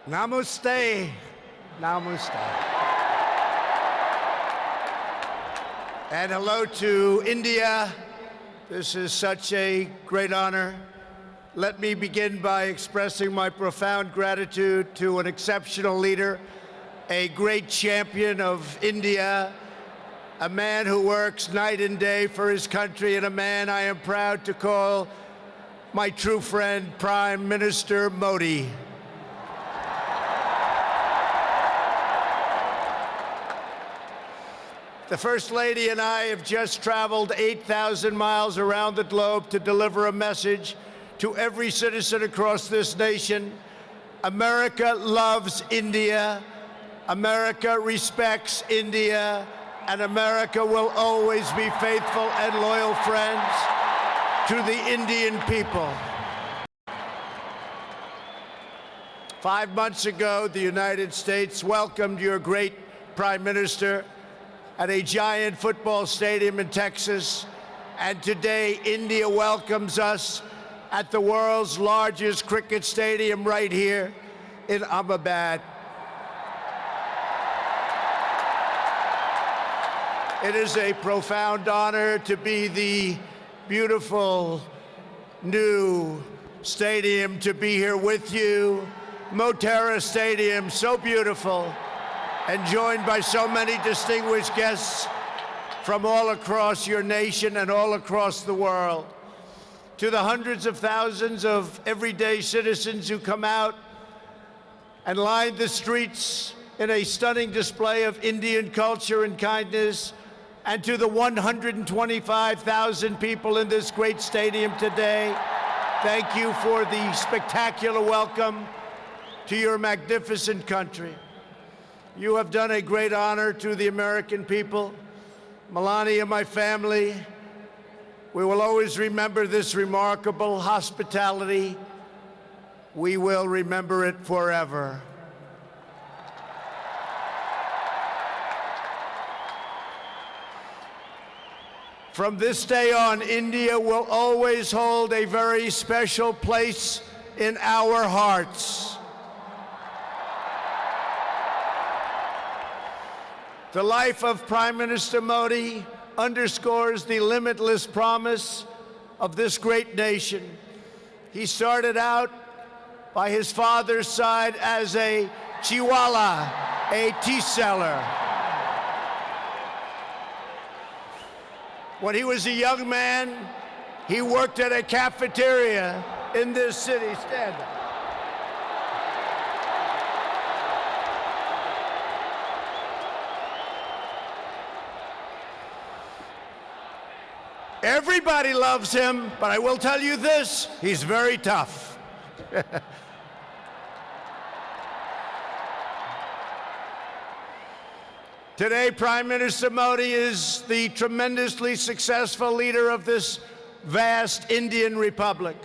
Namaste. Namaste. And hello to India. This is such a great honor. Let me begin by expressing my profound gratitude to an exceptional leader, a great champion of India, a man who works night and day for his country, and a man I am proud to call my true friend, Prime Minister Modi. The First Lady and I have just traveled 8,000 miles around the globe to deliver a message to every citizen across this nation. America loves India, America respects India, and America will always be faithful and loyal friends to the Indian people. 5 months ago, the United States welcomed your great Prime Minister at a giant football stadium in Texas, and today India welcomes us at the world's largest cricket stadium right here in Ahmedabad. It is a profound honor to be the beautiful new stadium, to be here with you. Motera Stadium, so beautiful, and joined by so many distinguished guests from all across your nation and all across the world. To the hundreds of thousands of everyday citizens who come out and line the streets in a stunning display of Indian culture and kindness, and to the 125,000 people in this great stadium today, thank you for the spectacular welcome to your magnificent country. You have done a great honor to the American people. Melania, my family, we will always remember this remarkable hospitality. We will remember it forever. From this day on, India will always hold a very special place in our hearts. The life of Prime Minister Modi underscores the limitless promise of this great nation. He started out by his father's side as a chiwala, a tea seller. When he was a young man, he worked at a cafeteria in this city. Stand up. Everybody loves him, but I will tell you this, he's very tough. Today, Prime Minister Modi is the tremendously successful leader of this vast Indian Republic.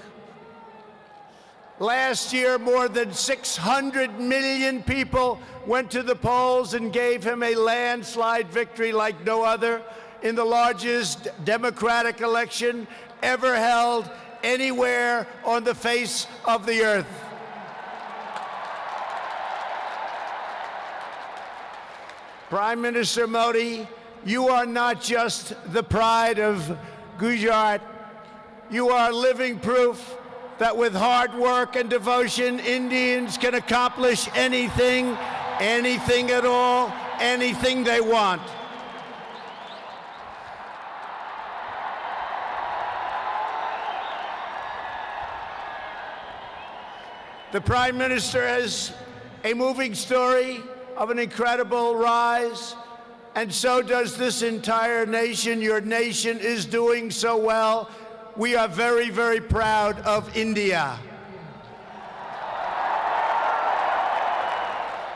Last year, more than 600 million people went to the polls and gave him a landslide victory like no other in the largest democratic election ever held anywhere on the face of the earth. Prime Minister Modi, you are not just the pride of Gujarat. You are living proof that with hard work and devotion, Indians can accomplish anything, anything at all, anything they want. The Prime Minister has a moving story of an incredible rise, and so does this entire nation. Your nation is doing so well. We are very, very proud of India.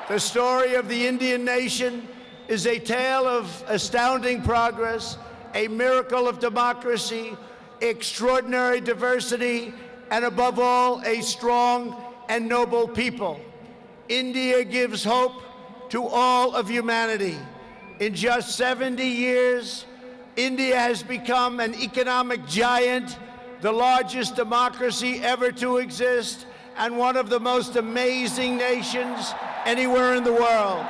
The story of the Indian nation is a tale of astounding progress, a miracle of democracy, extraordinary diversity, and above all, a strong and noble people. India gives hope to all of humanity. In just 70 years, India has become an economic giant, the largest democracy ever to exist, and one of the most amazing nations anywhere in the world.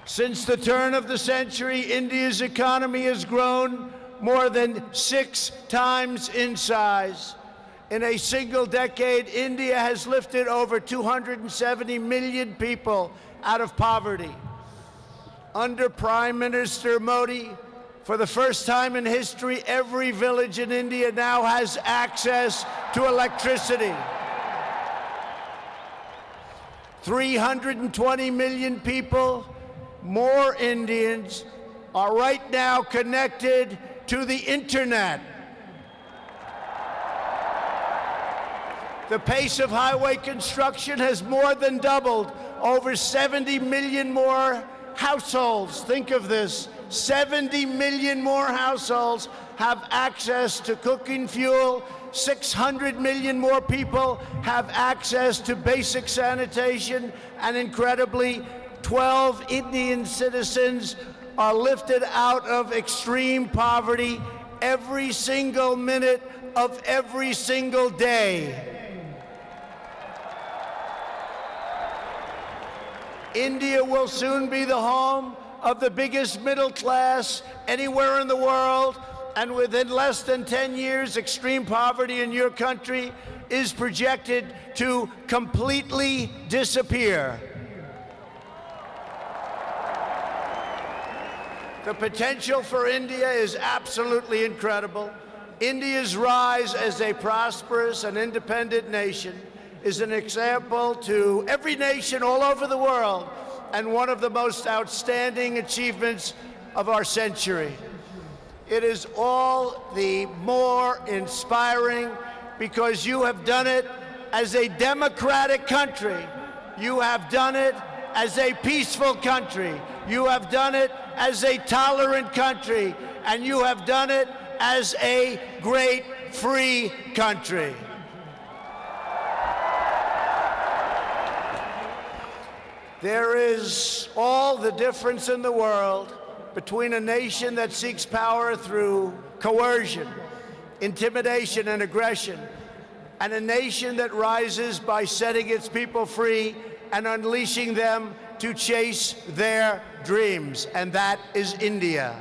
Since the turn of the century, India's economy has grown more than 6 times in size. In a single decade, India has lifted over 270 million people out of poverty. Under Prime Minister Modi, for the first time in history, every village in India now has access to electricity. 320 million people, more Indians, are right now connected to the internet. The pace of highway construction has more than doubled. Over 70 million more households, think of this, 70 million more households have access to cooking fuel. 600 million more people have access to basic sanitation. And incredibly, 12 Indian citizens are lifted out of extreme poverty every single minute of every single day. India will soon be the home of the biggest middle class anywhere in the world, and within less than 10 years, extreme poverty in your country is projected to completely disappear. The potential for India is absolutely incredible. India's rise as a prosperous and independent nation is an example to every nation all over the world, and one of the most outstanding achievements of our century. It is all the more inspiring because you have done it as a democratic country. You have done it as a peaceful country. You have done it as a tolerant country. And you have done it as a great free country. There is all the difference in the world between a nation that seeks power through coercion, intimidation, and aggression, and a nation that rises by setting its people free and unleashing them to chase their dreams, and that is India.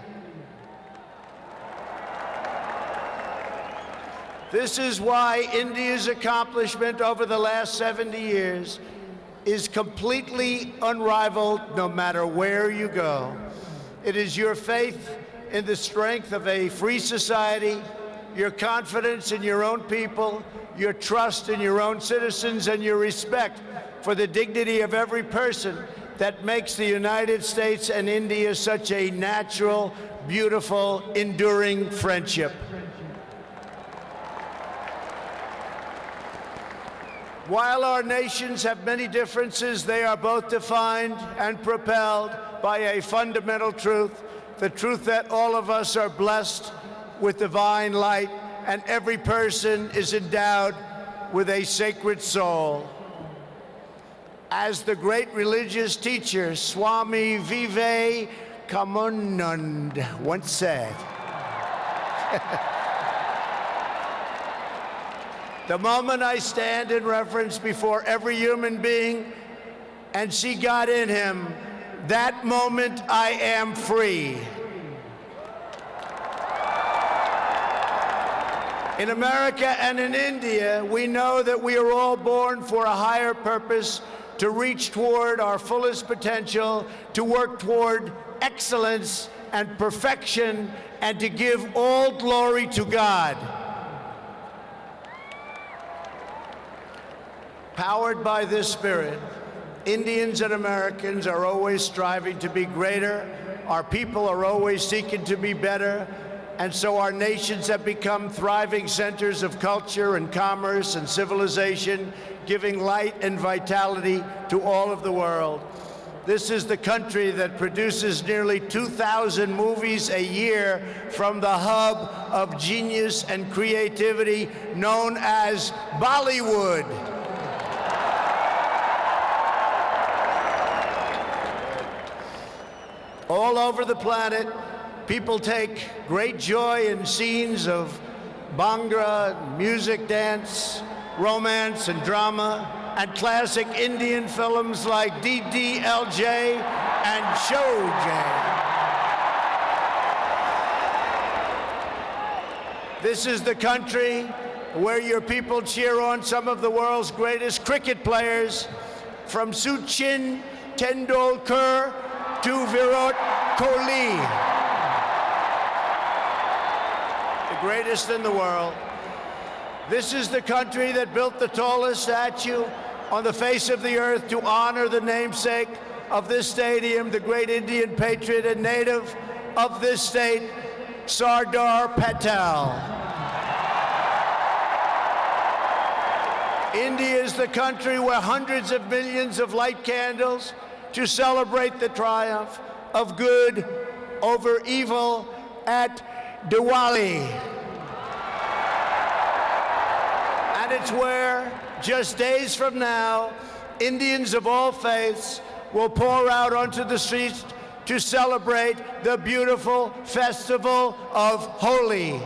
This is why India's accomplishment over the last 70 years is completely unrivaled no matter where you go. It is your faith in the strength of a free society, your confidence in your own people, your trust in your own citizens, and your respect for the dignity of every person that makes the United States and India such a natural, beautiful, enduring friendship. While our nations have many differences, they are both defined and propelled by a fundamental truth, the truth that all of us are blessed with divine light and every person is endowed with a sacred soul. As the great religious teacher Swami Vivekananda once said, the moment I stand in reverence before every human being and see God in him, that moment I am free. In America and in India, we know that we are all born for a higher purpose, to reach toward our fullest potential, to work toward excellence and perfection, and to give all glory to God. Powered by this spirit, Indians and Americans are always striving to be greater. Our people are always seeking to be better. And so our nations have become thriving centers of culture and commerce and civilization, giving light and vitality to all of the world. This is the country that produces nearly 2,000 movies a year from the hub of genius and creativity known as Bollywood. All over the planet, people take great joy in scenes of Bhangra, music, dance, romance, and drama, and classic Indian films like DDLJ and Showjay. This is the country where your people cheer on some of the world's greatest cricket players, from Sachin Tendulkar to Virat Kohli, the greatest in the world. This is the country that built the tallest statue on the face of the earth to honor the namesake of this stadium, the great Indian patriot and native of this state, Sardar Patel. India is the country where hundreds of millions of light candles to celebrate the triumph of good over evil at Diwali. And it's where, just days from now, Indians of all faiths will pour out onto the streets to celebrate the beautiful festival of Holi.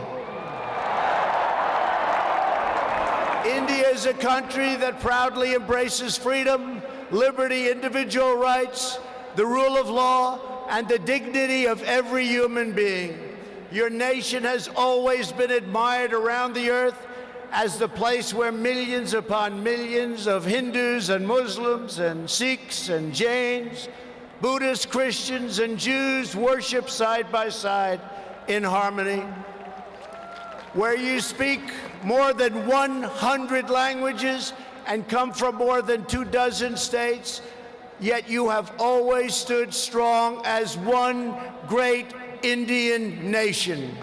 India is a country that proudly embraces freedom, liberty, individual rights, the rule of law, and the dignity of every human being. Your nation has always been admired around the earth as the place where millions upon millions of Hindus and Muslims and Sikhs and Jains, Buddhists, Christians, and Jews worship side by side in harmony, where you speak more than 100 languages and come from more than 24 states, yet you have always stood strong as one great Indian nation.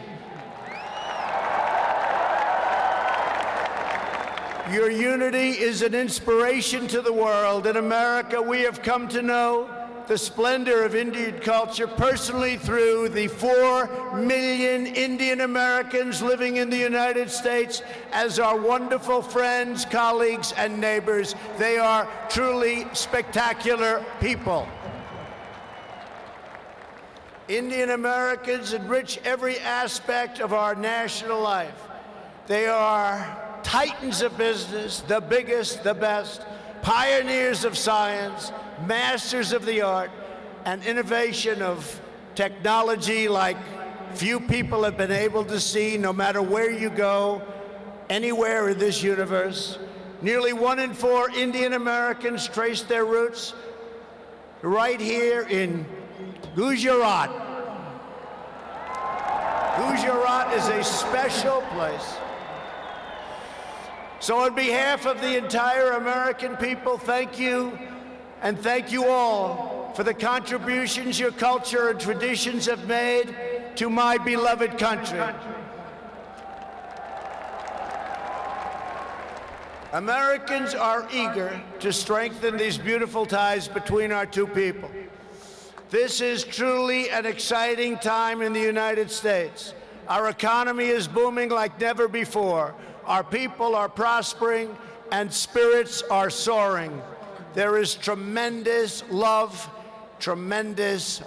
Your unity is an inspiration to the world. In America, we have come to know the splendor of Indian culture personally through the 4 million Indian Americans living in the United States as our wonderful friends, colleagues, and neighbors. They are truly spectacular people. Indian Americans enrich every aspect of our national life. They are titans of business, the biggest, the best, pioneers of science, masters of the art, and innovation of technology like few people have been able to see, no matter where you go, anywhere in this universe. Nearly 1 in 4 Indian Americans trace their roots right here in Gujarat. Gujarat is a special place. So on behalf of the entire American people, thank you, and thank you all for the contributions your culture and traditions have made to my beloved country. Americans are eager to strengthen these beautiful ties between our two people. This is truly an exciting time in the United States. Our economy is booming like never before. Our people are prospering and spirits are soaring. There is tremendous love, tremendous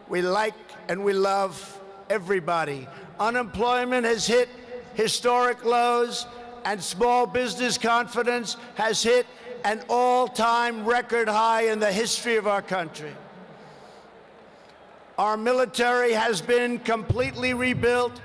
we like and we love everybody. Unemployment has hit historic lows, and small business confidence has hit an all-time record high in the history of our country. Our military has been completely rebuilt.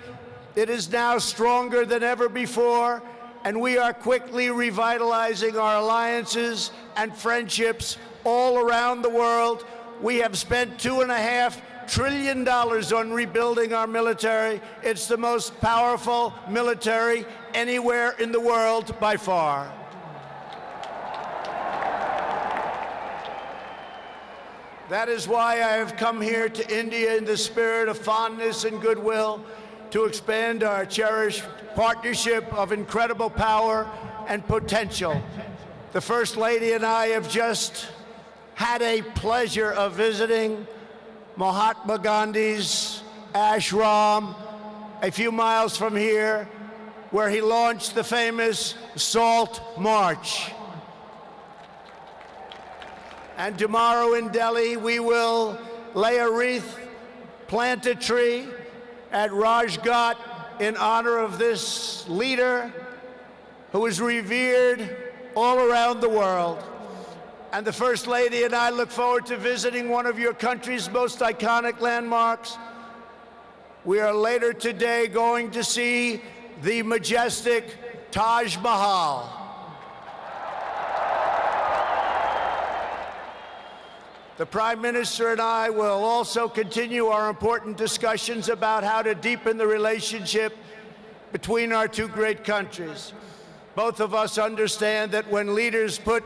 It is now stronger than ever before, and we are quickly revitalizing our alliances and friendships all around the world. We have spent $2.5 trillion on rebuilding our military. It's the most powerful military anywhere in the world by far. That is why I have come here to India in the spirit of fondness and goodwill to expand our cherished partnership of incredible power and potential. The First Lady and I have just had a pleasure of visiting Mahatma Gandhi's ashram a few miles from here, where he launched the famous Salt March. And tomorrow in Delhi, we will lay a wreath, plant a tree at Rajghat in honor of this leader who is revered all around the world. And the First Lady and I look forward to visiting one of your country's most iconic landmarks. We are later today going to see the majestic Taj Mahal. The Prime Minister and I will also continue our important discussions about how to deepen the relationship between our two great countries. Both of us understand that when leaders put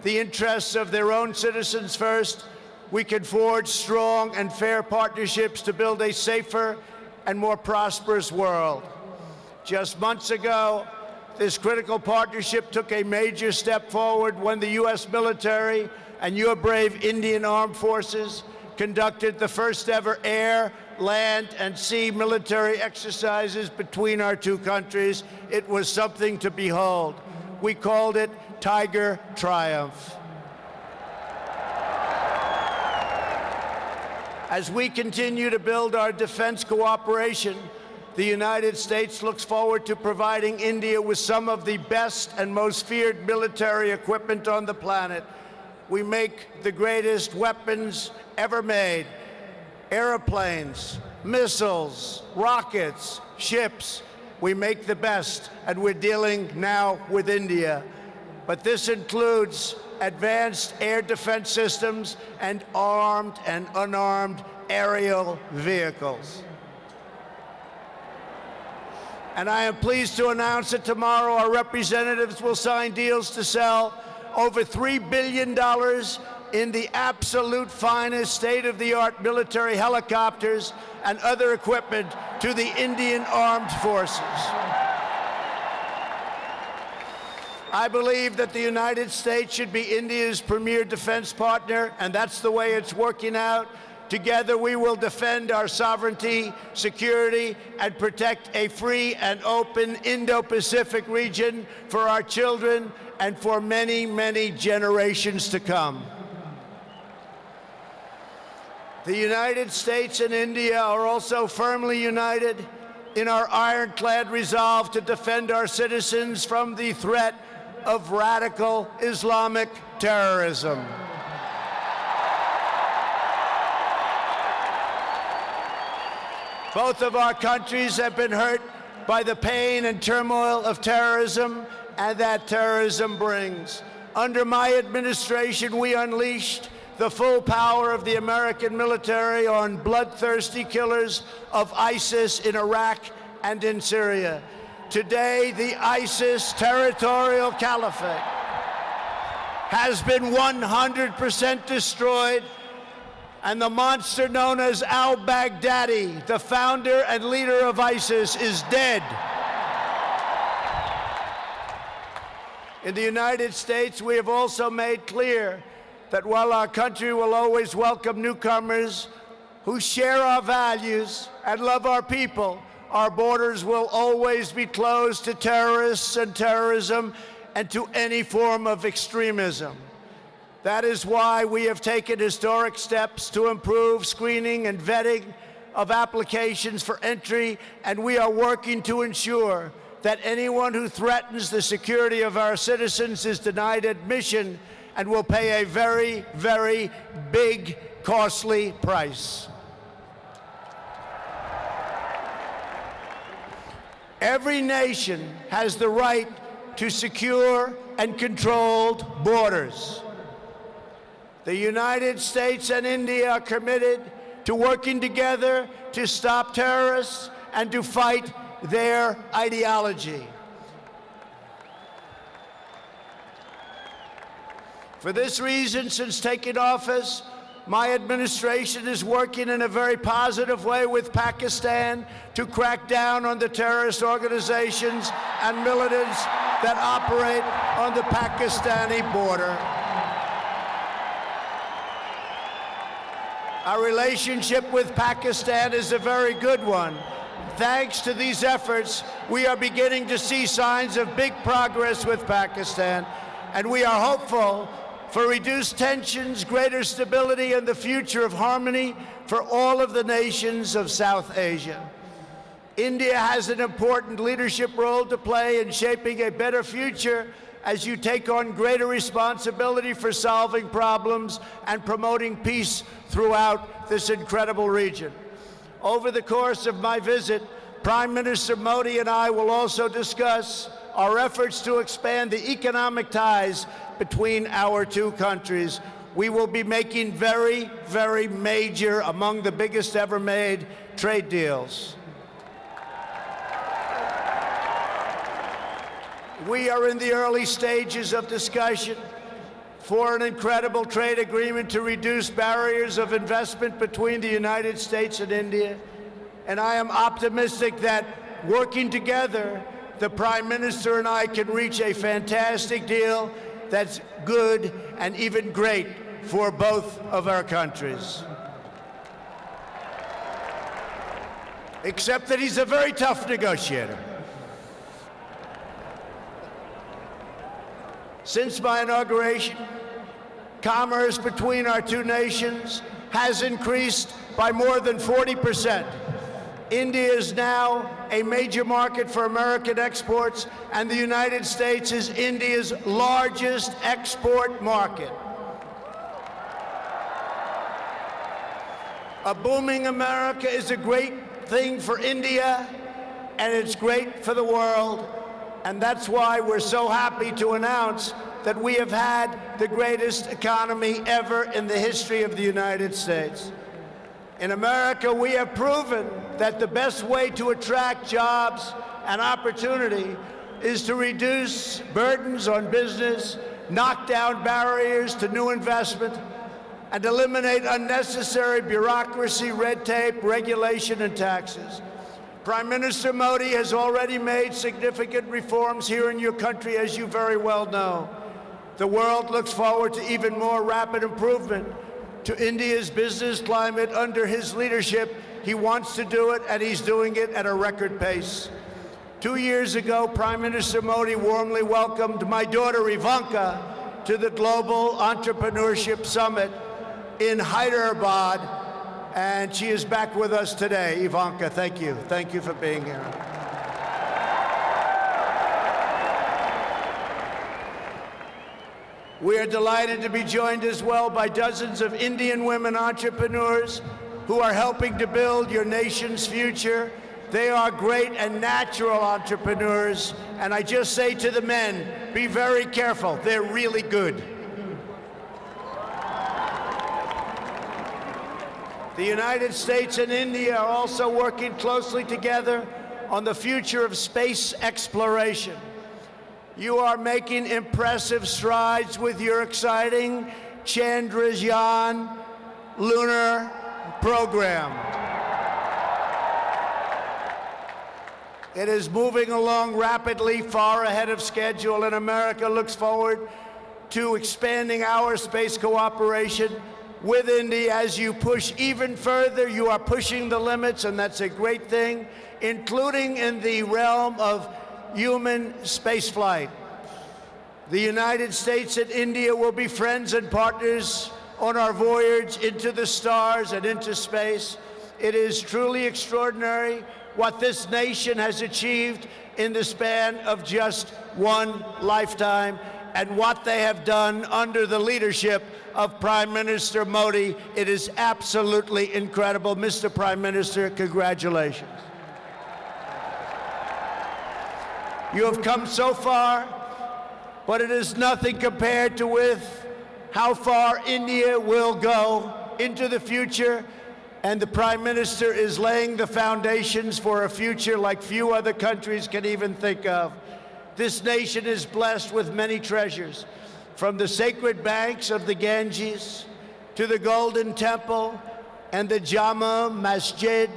the interests of their own citizens first, we can forge strong and fair partnerships to build a safer and more prosperous world. Just months ago, this critical partnership took a major step forward when the U.S. military and your brave Indian Armed Forces conducted the first ever air, land, and sea military exercises between our two countries. It was something to behold. We called it Tiger Triumph. As we continue to build our defense cooperation, the United States looks forward to providing India with some of the best and most feared military equipment on the planet. We make the greatest weapons ever made: airplanes, missiles, rockets, ships. We make the best, and we're dealing now with India. But this includes advanced air defense systems and armed and unarmed aerial vehicles. And I am pleased to announce that tomorrow our representatives will sign deals to sell over $3 billion in the absolute finest state-of-the-art military helicopters and other equipment to the Indian Armed Forces. I believe that the United States should be India's premier defense partner, and that's the way it's working out. Together, we will defend our sovereignty, security, and protect a free and open Indo-Pacific region for our children and for many, many generations to come. The United States and India are also firmly united in our ironclad resolve to defend our citizens from the threat of radical Islamic terrorism. Both of our countries have been hurt by the pain and turmoil of terrorism and that terrorism brings. Under my administration, we unleashed the full power of the American military on bloodthirsty killers of ISIS in Iraq and in Syria. Today, the ISIS territorial caliphate has been 100% destroyed, and the monster known as al-Baghdadi, the founder and leader of ISIS, is dead. In the United States, we have also made clear that while our country will always welcome newcomers who share our values and love our people, our borders will always be closed to terrorists and terrorism and to any form of extremism. That is why we have taken historic steps to improve screening and vetting of applications for entry, and we are working to ensure that anyone who threatens the security of our citizens is denied admission and will pay a very, very big, costly price. Every nation has the right to secure and controlled borders. The United States and India are committed to working together to stop terrorists and to fight their ideology. For this reason, since taking office, my administration is working in a very positive way with Pakistan to crack down on the terrorist organizations and militants that operate on the Pakistani border. Our relationship with Pakistan is a very good one. Thanks to these efforts, we are beginning to see signs of big progress with Pakistan, and we are hopeful for reduced tensions, greater stability, and the future of harmony for all of the nations of South Asia. India has an important leadership role to play in shaping a better future as you take on greater responsibility for solving problems and promoting peace throughout this incredible region. Over the course of my visit, Prime Minister Modi and I will also discuss our efforts to expand the economic ties between our two countries. We will be making very, very major, among the biggest ever made, trade deals. We are in the early stages of discussion for an incredible trade agreement to reduce barriers of investment between the United States and India. And I am optimistic that working together, the Prime Minister and I can reach a fantastic deal that's good and even great for both of our countries. Except that he's a very tough negotiator. Since my inauguration, commerce between our two nations has increased by more than 40%. India is now a major market for American exports, and the United States is India's largest export market. A booming America is a great thing for India, and it's great for the world. And that's why we're so happy to announce that we have had the greatest economy ever in the history of the United States. In America, we have proven that the best way to attract jobs and opportunity is to reduce burdens on business, knock down barriers to new investment, and eliminate unnecessary bureaucracy, red tape, regulation, and taxes. Prime Minister Modi has already made significant reforms here in your country, as you very well know. The world looks forward to even more rapid improvement to India's business climate under his leadership. He wants to do it, and he's doing it at a record pace. 2 years ago, Prime Minister Modi warmly welcomed my daughter Ivanka to the Global Entrepreneurship Summit in Hyderabad, and she is back with us today. Ivanka, thank you. Thank you for being here. We are delighted to be joined as well by dozens of Indian women entrepreneurs who are helping to build your nation's future. They are great and natural entrepreneurs, and I just say to the men, be very careful. They're really good. The United States and India are also working closely together on the future of space exploration. You are making impressive strides with your exciting Chandrayaan lunar program. It is moving along rapidly, far ahead of schedule, and America looks forward to expanding our space cooperation with India. As you push even further, you are pushing the limits, and that's a great thing, including in the realm of human spaceflight. The United States and India will be friends and partners on our voyage into the stars and into space. It is truly extraordinary what this nation has achieved in the span of just one lifetime, and what they have done under the leadership of Prime Minister Modi. It is absolutely incredible. Mr. Prime Minister, congratulations. You have come so far, but it is nothing compared to with how far India will go into the future, and the Prime Minister is laying the foundations for a future like few other countries can even think of. This nation is blessed with many treasures, from the sacred banks of the Ganges to the Golden Temple and the Jama Masjid.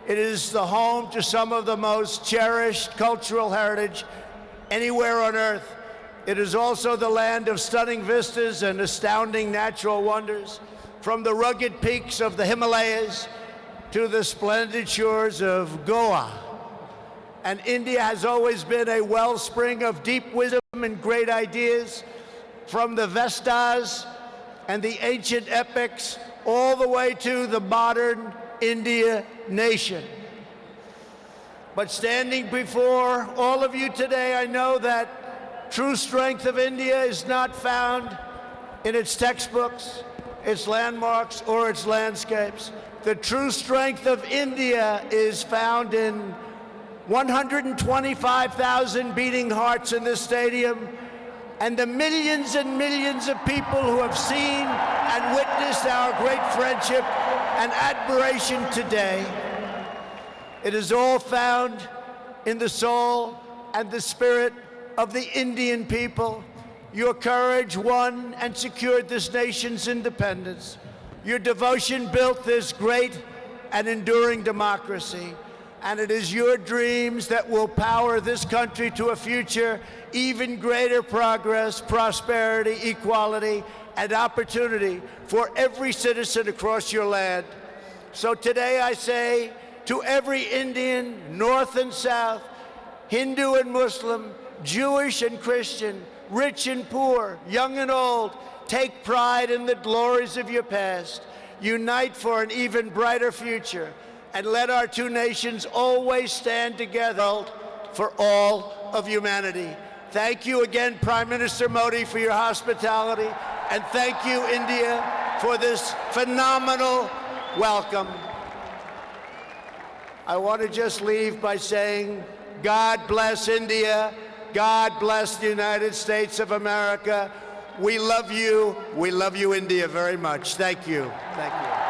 It is the home to some of the most cherished cultural heritage anywhere on earth. It is also the land of stunning vistas and astounding natural wonders, from the rugged peaks of the Himalayas to the splendid shores of Goa. And India has always been a wellspring of deep wisdom and great ideas, from the Vestas and the ancient epics all the way to the modern India nation. But standing before all of you today, I know that true strength of India is not found in its textbooks, its landmarks, or its landscapes. The true strength of India is found in 125,000 beating hearts in this stadium, and the millions and millions of people who have seen and witnessed our great friendship and admiration today. It is all found in the soul and the spirit of the Indian people. Your courage won and secured this nation's independence. Your devotion built this great and enduring democracy. And it is your dreams that will power this country to a future, even greater progress, prosperity, equality, and opportunity for every citizen across your land. So today I say to every Indian, North and South, Hindu and Muslim, Jewish and Christian, rich and poor, young and old, take pride in the glories of your past. Unite for an even brighter future. And let our two nations always stand together for all of humanity. Thank you again, Prime Minister Modi, for your hospitality. And thank you, India, for this phenomenal welcome. I want to just leave by saying, God bless India. God bless the United States of America. We love you. We love you, India, very much. Thank you. Thank you.